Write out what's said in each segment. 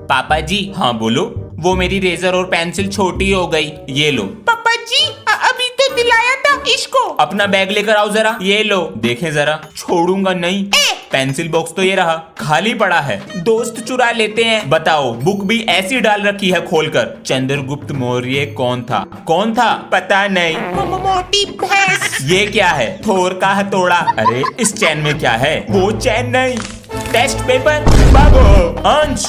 पापा जी। हाँ बोलो। वो मेरी रेजर और पेंसिल छोटी हो गई, ये लो। पापा जी अभी तो दिलाया था इसको। अपना बैग लेकर आओ जरा, ये लो। देखें जरा, छोड़ूंगा नहीं। पेंसिल बॉक्स तो ये रहा, खाली पड़ा है। दोस्त चुरा लेते हैं। बताओ, बुक भी ऐसी डाल रखी है खोलकर। चंद्रगुप्त मौर्य कौन था? कौन था? पता नहीं। मोटी भैंस। ये क्या है? थोर का हथौड़ा। अरे इस चैन में क्या है? वो चैन नहीं, टेस्ट पेपर। बाबू अंश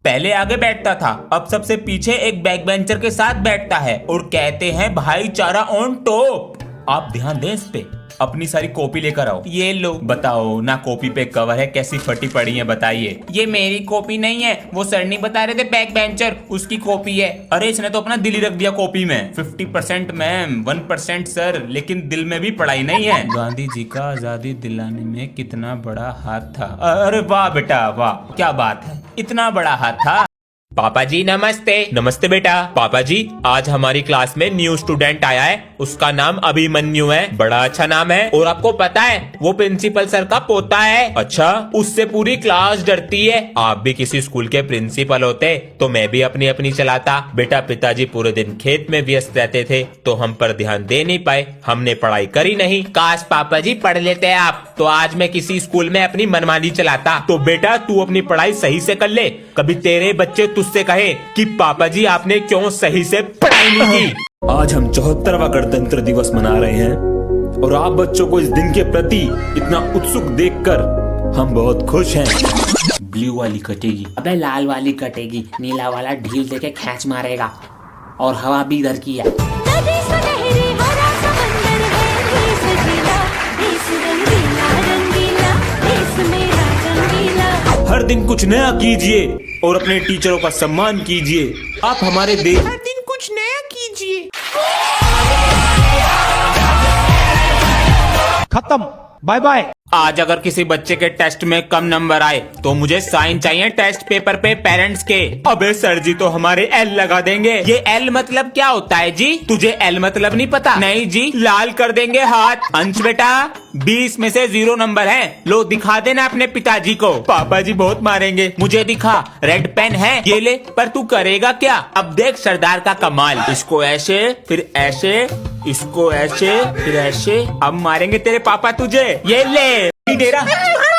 पहले आगे बैठता था, अब सबसे पीछे एक बैक बेंचर के साथ बैठता है और कहते हैं भाईचारा ऑन टॉप। आप ध्यान दें इस पे। अपनी सारी कॉपी लेकर आओ, ये लो। बताओ ना, कॉपी पे कवर है, कैसी फटी पड़ी है बताइए। ये मेरी कॉपी नहीं है, वो सर नहीं बता रहे थे बैक बेंचर, उसकी कॉपी है। अरे इसने तो अपना दिल ही रख दिया कॉपी में। 50% मैम, 1% सर, लेकिन दिल में भी पढ़ाई नहीं है। गांधी जी का आजादी दिलाने में कितना बड़ा हाथ था। अरे वाह बेटा वाह, क्या बात है, इतना बड़ा हाथ था। पापा जी नमस्ते। नमस्ते बेटा। पापा जी आज हमारी क्लास में न्यू स्टूडेंट आया है, उसका नाम अभिमन्यु है। बड़ा अच्छा नाम है। और आपको पता है वो प्रिंसिपल सर का पोता है। अच्छा, उससे पूरी क्लास डरती है। आप भी किसी स्कूल के प्रिंसिपल होते तो मैं भी अपनी अपनी चलाता। बेटा पिताजी पूरे दिन खेत में व्यस्त रहते थे तो हम पर ध्यान दे नहीं पाए, हमने पढ़ाई करी नहीं। काश पापा जी पढ़ लेते आप तो आज मैं किसी स्कूल में अपनी मनमानी चलाता। तो बेटा तू अपनी पढ़ाई सही से कर ले, कभी तेरे बच्चे तुझसे कहे कि पापा जी आपने क्यों सही से पढ़ाई नहीं की। आज हम 74वां गणतंत्र दिवस मना रहे हैं और आप बच्चों को इस दिन के प्रति इतना उत्सुक देखकर हम बहुत खुश हैं। ब्लू वाली कटेगी। अबे लाल वाली कटेगी, नीला वाला ढील देके खींच मारेगा। और हवा भी इधर की है। हर दिन कुछ नया कीजिए और अपने टीचरों का सम्मान कीजिए। आप हमारे देश। हर दिन कुछ नया कीजिए। खत्म, बाय बाय। आज अगर किसी बच्चे के टेस्ट में कम नंबर आए तो मुझे साइन चाहिए टेस्ट पेपर पे पेरेंट्स के। अबे सर जी तो हमारे एल लगा देंगे। ये एल मतलब क्या होता है जी? तुझे एल मतलब नहीं पता? नहीं जी, लाल कर देंगे हाथ। अंश बेटा 20 में से 0 नंबर है, लो दिखा देना अपने पिताजी को। पापा जी बहुत मारेंगे। मुझे दिखा, रेड पेन है, ये ले। पर तू करेगा क्या? अब देख सरदार का कमाल। इसको ऐसे, फिर ऐसे, इसको ऐसे, फिर ऐसे। अब मारेंगे तेरे पापा तुझे। ये ले डेरा।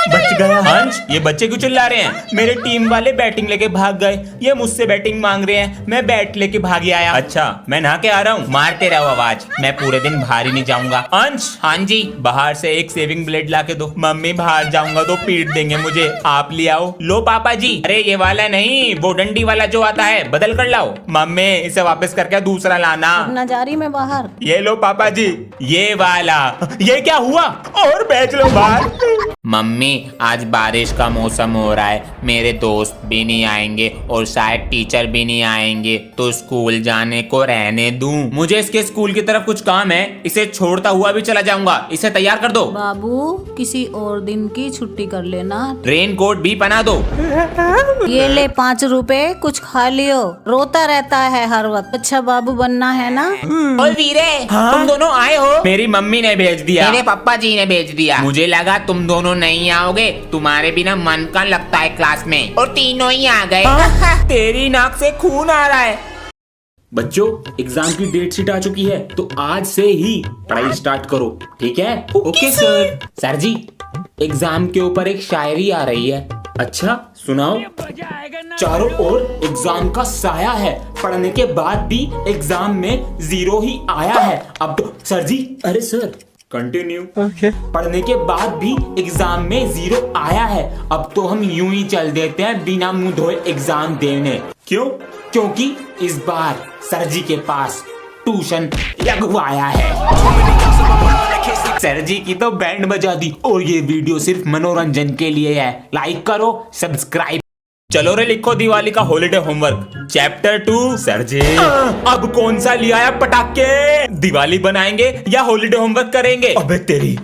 बच गया। अंश ये बच्चे क्यों चिल्ला रहे हैं? मेरे टीम वाले बैटिंग लेके भाग गए, ये मुझसे बैटिंग मांग रहे हैं, मैं बैट लेके भाग आया। अच्छा मैं नहा के आ रहा हूँ, मारते रहो आवाज, मैं पूरे दिन बाहर ही नहीं जाऊंगा। अंश हाँ जी, बाहर से एक सेविंग ब्लेड ला के दो। मम्मी बाहर जाऊंगा तो पीट देंगे मुझे, आप ले आओ। लो पापा जी। अरे ये वाला नहीं, वो डंडी वाला जो आता है, बदल कर लाओ। मम्मी इसे वापस करके दूसरा लाना। नजारी में बाहर। ये लो पापा जी, ये वाला। ये क्या हुआ? और बेच लो बाहर। मम्मी आज बारिश का मौसम हो रहा है, मेरे दोस्त भी नहीं आएंगे और शायद टीचर भी नहीं आएंगे, तो स्कूल जाने को रहने दूं? मुझे इसके स्कूल की तरफ कुछ काम है, इसे छोड़ता हुआ भी चला जाऊंगा। इसे तैयार कर दो। बाबू किसी और दिन की छुट्टी कर लेना। रेन कोट भी पहना दो। ये ले 5 रुपए, कुछ खा लियो। रोता रहता है हर वक्त। अच्छा बाबू बनना है ना? ओए वीरे, तुम दोनों आए हो? मेरी मम्मी ने भेज दिया। मेरे पापा जी ने भेज दिया। मुझे लगा तुम दोनों नहीं आओगे, तुम्हारे बिना मन का लगता है क्लास में, और तीनों ही आ गए। तेरी नाक से खून आ रहा है। बच्चों एग्जाम की डेट शीट आ चुकी है तो आज से ही पढ़ाई स्टार्ट करो, ठीक है? Okay sir. सर जी एग्जाम के ऊपर एक शायरी आ रही है। अच्छा सुनाओ। चारों ओर एग्जाम का साया है, पढ़ने के बाद भी एग्जाम में 0 ही आया है। अब तो सर जी, अरे सर कंटिन्यू। पढ़ने के बाद भी एग्जाम में 0 आया है, अब तो हम यूं ही चल देते हैं बिना मुंह धोए एग्जाम देने। क्यों? क्योंकि इस बार सर जी के पास ट्यूशन लगवाया है। सर जी की तो बैंड बजा दी। और ये वीडियो सिर्फ मनोरंजन के लिए है। लाइक करो, सब्सक्राइब। चलो रे लिखो दिवाली का हॉलिडे होमवर्क चैप्टर 2। सर जी अब कौन सा लिया है पटाखे? दिवाली बनाएंगे या हॉलिडे होमवर्क करेंगे? अबे तेरी,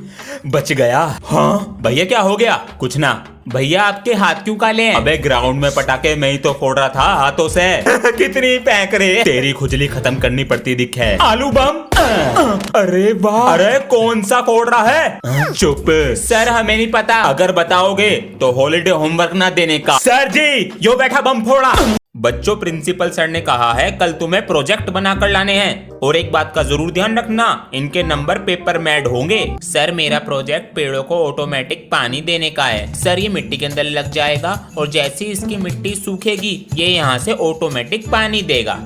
बच गया। हाँ भैया क्या हो गया? कुछ ना। भैया आपके हाथ क्यों काले हैं? अबे ग्राउंड में पटाखे मैं ही तो फोड़ रहा था हाथों से। कितनी फेंक रहे? तेरी खुजली खत्म करनी पड़ती दिख है। आलू बम। अरे वाह, अरे कौन सा कोड रहा है? चुप सर, हमें नहीं पता। अगर बताओगे तो हॉलीडे होमवर्क ना देने का। सर जी, यो बैठा बम फोड़ा। बच्चों, प्रिंसिपल सर ने कहा है कल तुम्हें प्रोजेक्ट बनाकर लाने हैं, और एक बात का जरूर ध्यान रखना, इनके नंबर पेपर मैड होंगे। सर, मेरा प्रोजेक्ट पेड़ों को ऑटोमेटिक पानी देने का है। सर, ये मिट्टी के अंदर लग जाएगा और जैसे ही इसकी मिट्टी सूखेगी ये यहाँ से ऑटोमेटिक पानी देगा।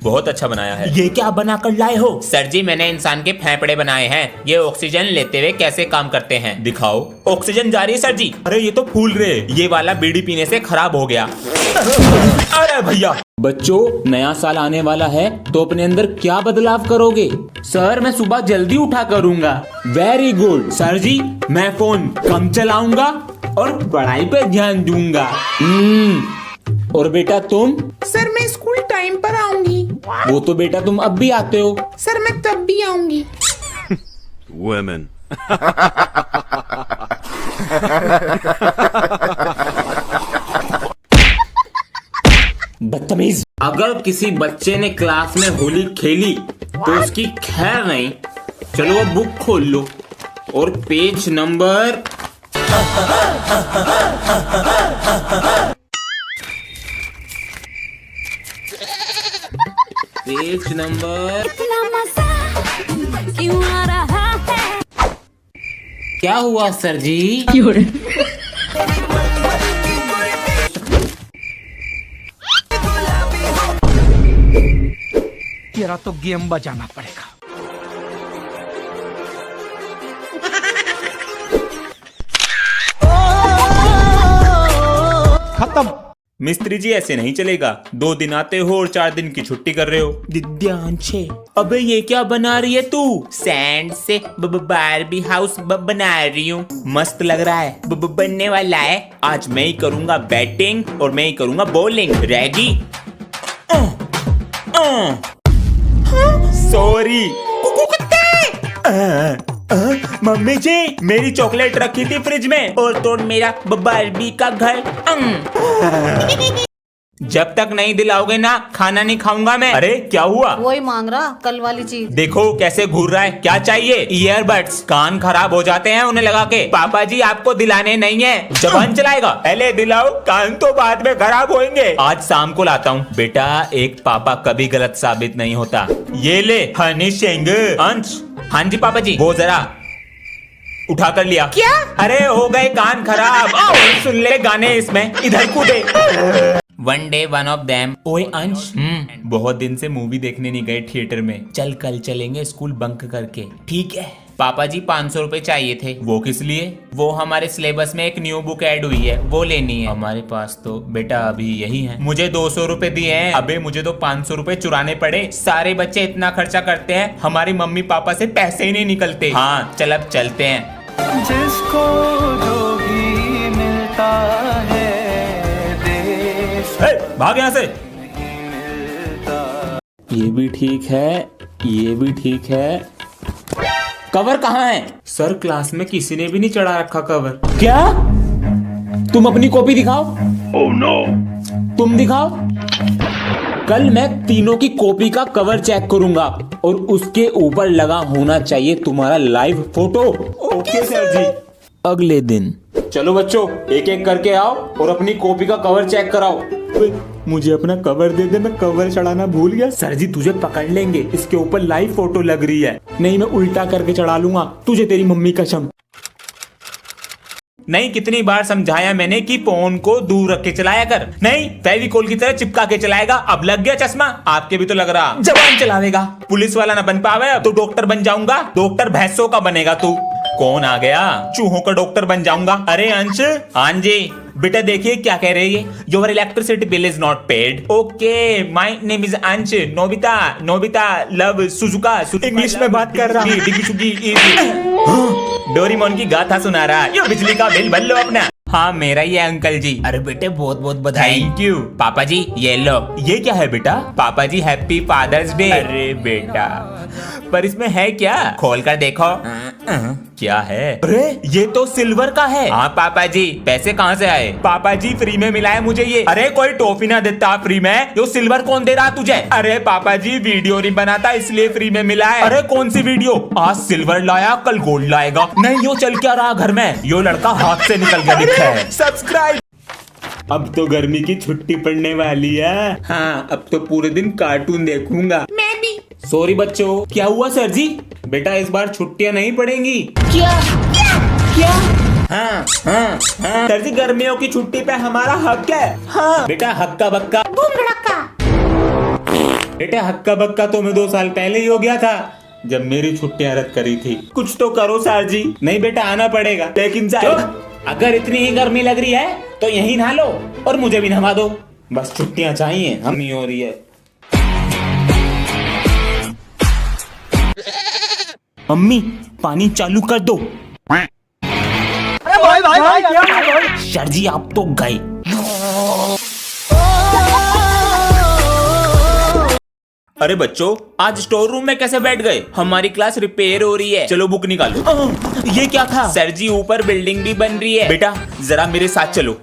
बहुत अच्छा बनाया है। ये क्या बना कर लाए हो? सर जी, मैंने इंसान के फेफड़े बनाए हैं, ये ऑक्सीजन लेते हुए कैसे काम करते हैं। दिखाओ। ऑक्सीजन जा रही है सर जी। अरे ये तो फूल रहे, ये वाला बीड़ी पीने से खराब हो गया। अरे भैया। बच्चों, नया साल आने वाला है तो अपने अंदर क्या बदलाव करोगे? सर, मैं सुबह जल्दी उठा करूंगा। Very good. सर जी, मैं फोन कम चलाऊंगा और पढ़ाई पे ध्यान दूंगा। और बेटा तुम? सर मैं स्कूल टाइम पर आऊंगी। वो तो बेटा तुम अब भी आते हो। सर मैं तब भी आऊंगी। Women. बदतमीज। अगर किसी बच्चे ने क्लास में होली खेली तो उसकी खैर नहीं। चलो अब बुक खोल लो और पेज नंबर इतना मजा क्यों आ रहा है? क्या हुआ सर जी? तेरा तो गेम बजाना पड़ेगा। खत्म। मिस्त्री जी, ऐसे नहीं चलेगा। 2 दिन आते हो और 4 दिन की छुट्टी कर रहे हो। दिव्यांशे, अबे ये क्या बना रही है तू? सैंड से बारबी हाउस बना रही हूँ। मस्त लग रहा है। बनने वाला है। आज मैं ही करूंगा बैटिंग और मैं ही करूंगा बॉलिंग। रेडी? सॉरी मम्मी जी, मेरी चॉकलेट रखी थी फ्रिज में और तो मेरा बारबी का घर। जब तक नहीं दिलाओगे ना, खाना नहीं खाऊंगा मैं। अरे क्या हुआ? वही मांग रहा कल वाली चीज। देखो कैसे घूर रहा है। क्या चाहिए? ईयरबड्स। कान खराब हो जाते हैं उन्हें लगा के। पापा जी, आपको दिलाने नहीं है। जबान चलाएगा। पहले दिलाओ, कान तो बाद में खराब होंगे। आज शाम को लाता हूँ। बेटा, एक पापा कभी गलत साबित नहीं होता। ये ले हनी सिंह। अंश। हाँ जी पापा जी। वो जरा उठा कर लिया। क्या? अरे हो गए कान खराब। सुन ले गाने इसमें। इधर कूदे। One day one of them. ओए अंश, बहुत दिन से मूवी देखने नहीं गए थिएटर में। चल कल चलेंगे स्कूल बंक करके। ठीक है। पापा जी 500 रुपए चाहिए थे। वो किस लिए? वो हमारे सिलेबस में एक न्यू बुक ऐड हुई है, वो लेनी है। हमारे पास तो बेटा अभी यही है। मुझे 200 रुपए दिए हैं। अबे मुझे तो 500 रुपए चुराने पड़े। सारे बच्चे इतना खर्चा करते हैं, हमारी मम्मी पापा से पैसे ही नहीं निकलते। हाँ चल अब चलते हैं। जिसको जो भी मिलता है भाग यहाँ से। ये भी ठीक है, ये भी ठीक है। कवर कहाँ है? सर, क्लास में किसी ने भी नहीं चढ़ा रखा कवर। क्या? तुम अपनी कॉपी दिखाओ। Oh no. तुम दिखाओ। कल मैं तीनों की कॉपी का कवर चेक करूंगा और उसके ऊपर लगा होना चाहिए तुम्हारा लाइव फोटो। ओके सर जी। अगले दिन। चलो बच्चों, एक एक करके आओ और अपनी कॉपी का कवर चेक कराओ। मुझे अपना कवर दे दे, मैं कवर चढ़ाना भूल गया। सर जी तुझे पकड़ लेंगे, इसके ऊपर लाइव फोटो लग रही है। नहीं, मैं उल्टा करके चढ़ा लूंगा तुझे, तेरी मम्मी कसम। नहीं, कितनी बार समझाया मैंने कि फोन को दूर रख के चलाया कर। नहीं, फेविकोल की तरह चिपका के चलाएगा। अब लग गया चश्मा। आपके भी तो लग रहा। जबान चलावेगा। पुलिस वाला ना बन पावे तो डॉक्टर बन जाऊंगा। डॉक्टर भैंसों का बनेगा तू। कौन आ गया? चूहों का डॉक्टर बन जाऊंगा। अरे अंश। हाँ जी बेटा, देखिए क्या कह रहे हैं। Your electricity bill is not paid. Okay, my name is Ansh. Nobita Nobita love Suzuka. English में बात कर रहा। डोरीमोन की गाथा सुना रहा। ये बिजली का बिल भर लो अपना। हाँ मेरा ही है अंकल जी। अरे बेटे बहुत बहुत बधाई। थैंक यू पापा जी। ये लो। ये क्या है बेटा? पापा जी हैप्पी फादर्स डे। अरे बेटा, पर इसमें है क्या? खोल कर देखो। क्या है? अरे ये तो सिल्वर का है। हाँ पापा जी, पैसे कहाँ से आए? पापा जी फ्री में मिला है मुझे ये। अरे कोई टॉफी ना देता फ्री में, यो सिल्वर कौन दे रहा तुझे? अरे पापा जी वीडियो नहीं बनाता इसलिए फ्री में मिला है। अरे कौन सी वीडियो? आज सिल्वर लाया कल गोल्ड लाएगा। नहीं यो चल क्या रहा घर में, यो लड़का हाथ से निकल गया दिखता है। सब्सक्राइब। अब तो गर्मी की छुट्टी पड़ने वाली है। हाँ अब तो पूरे दिन कार्टून देखूंगा। मैं भी। सॉरी बच्चों। क्या हुआ सर जी? बेटा इस बार छुट्टियां नहीं पड़ेंगी। क्या? हाँ हाँ हाँ सर जी, गर्मियों की छुट्टी पे हमारा हक है। हाँ बेटा हक्का बक्का। बूम धड़क्का। बेटा हक्का बक्का तो मैं 2 साल पहले ही हो गया था जब मेरी छुट्टियां रद्द करी थी। कुछ तो करो सर जी। नहीं बेटा आना पड़ेगा, लेकिन अगर इतनी ही गर्मी लग रही है तो यहीं नहा लो और मुझे भी नहा दो। बस छुट्टियां चाहिए, हम ही हो रही है। मम्मी पानी चालू कर दो। अरे भाई सर जी आप तो गए। अरे बच्चों आज स्टोर रूम में कैसे बैठ गए? हमारी क्लास रिपेयर हो रही है, चलो बुक निकालो। ये क्या था? सर जी ऊपर बिल्डिंग भी बन रही है। बेटा जरा मेरे साथ चलो।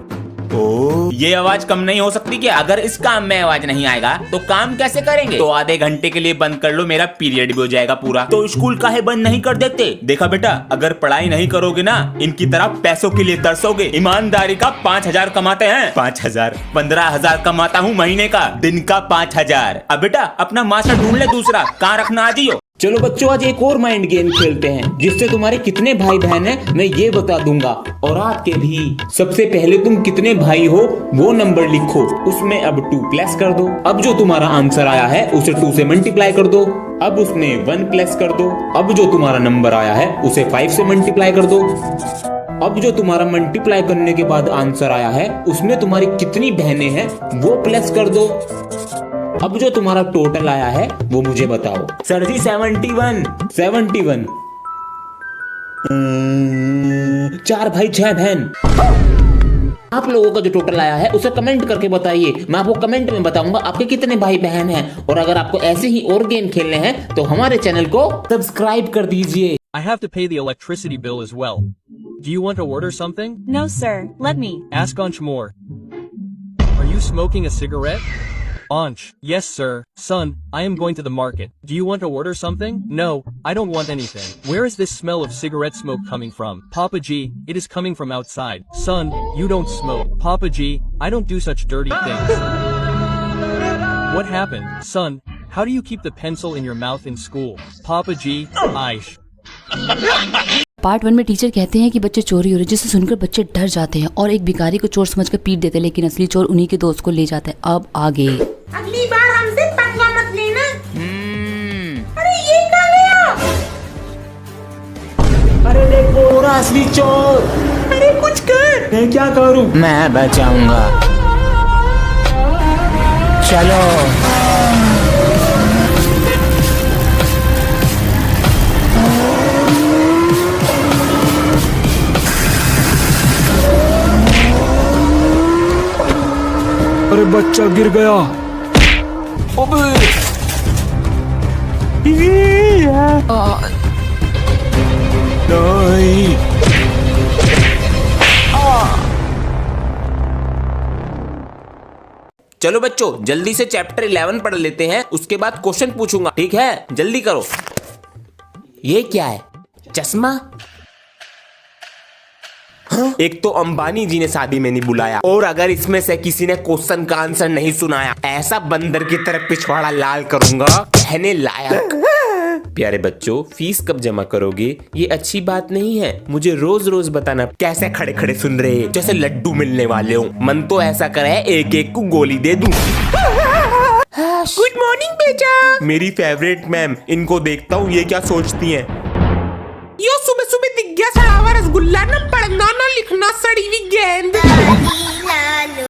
ओ, ये आवाज कम नहीं हो सकती क्या? अगर इस काम में आवाज नहीं आएगा तो काम कैसे करेंगे? तो आधे घंटे के लिए बंद कर लो, मेरा पीरियड भी हो जाएगा पूरा। तो स्कूल काहे बंद नहीं कर देते? देखा बेटा, अगर पढ़ाई नहीं करोगे ना इनकी तरह पैसों के लिए तरसोगे। ईमानदारी का 5,000 कमाते हैं। 5,000 15,000 कमाता हूँ महीने का, दिन का 5,000। अब बेटा अपना मास्टर ढूंढ ले दूसरा, कहाँ रखना आ जियो। चलो बच्चों आज एक और माइंड गेम खेलते हैं जिससे तुम्हारे कितने भाई बहन हैं मैं ये बता दूंगा, और आपके भी। सबसे पहले तुम कितने भाई हो वो नंबर लिखो, उसमें अब 2 प्लस कर दो। अब जो तुम्हारा आंसर आया है उसे 2 से मल्टीप्लाई कर दो। अब उसमें 1 प्लस कर दो। अब जो तुम्हारा नंबर आया है उसे 5 से मल्टीप्लाई कर दो। अब जो तुम्हारा मल्टीप्लाई करने के बाद आंसर आया है उसमें तुम्हारी कितनी बहनें हैं वो प्लस कर दो। अब जो तुम्हारा टोटल आया है वो मुझे बताओ। सर जी 71। 71। 4 भाई 6 बहन। आप लोगों का जो टोटल आया है उसे कमेंट करके बताइए, मैं आपको कमेंट में बताऊंगा आपके कितने भाई बहन हैं। और अगर आपको ऐसे ही और गेम खेलने हैं तो हमारे चैनल को सब्सक्राइब कर दीजिए। I have to pay the electricity bill as well. Do you want to order something? No, sir. Let me. Ask Ansh more. Are you smoking a cigarette? Ansh, yes sir. Son, I am going to the market. Do you want to order something? No, I don't want anything. Where is this smell of cigarette smoke coming from? Papa G, it is coming from outside. Son, you don't smoke. Papa G, I don't do such dirty things. What happened? Son, how do you keep the pencil in your mouth in school? Papa G, Aish. Part 1 में teacher कहते हैं कि बच्चे चोरी हो रहे, जिसे सुनकर बच्चे डर जाते हैं और एक भिखारी को चोर समझकर पीट देते हैं, लेकिन असली चोर उन्हीं के दोस्त को ले जाता है। अब आगे। अगली बार हमसे पंगा मत लेना। अरे ये कहाँ गया? अरे देखो पूरा असली चोर। अरे कुछ कर। मैं क्या करूं? मैं बचाऊंगा। चलो अरे बच्चा गिर गया। चलो बच्चों जल्दी से चैप्टर 11 पढ़ लेते हैं, उसके बाद क्वेश्चन पूछूंगा, ठीक है? जल्दी करो। ये क्या है? चश्मा? हाँ? एक तो अंबानी जी ने शादी में नहीं बुलाया, और अगर इसमें से किसी ने क्वेश्चन का आंसर नहीं सुनाया ऐसा बंदर की तरह पिछवाड़ा लाल करूंगा, कहने लायक। प्यारे बच्चों फीस कब जमा करोगे? ये अच्छी बात नहीं है, मुझे रोज रोज बताना। कैसे खड़े खड़े सुन रहे जैसे लड्डू मिलने वाले हो? मन तो ऐसा करे एक एक को गोली दे दूं। गुड मॉर्निंग बेटा। मेरी फेवरेट मैम, इनको देखता हूँ ये क्या सोचती हैं। यो सुबह सुबह दिख गया सड़ा हुआ रसगुल्ला, ना पढ़ना ना लिखना, सड़ी हुई गेंद।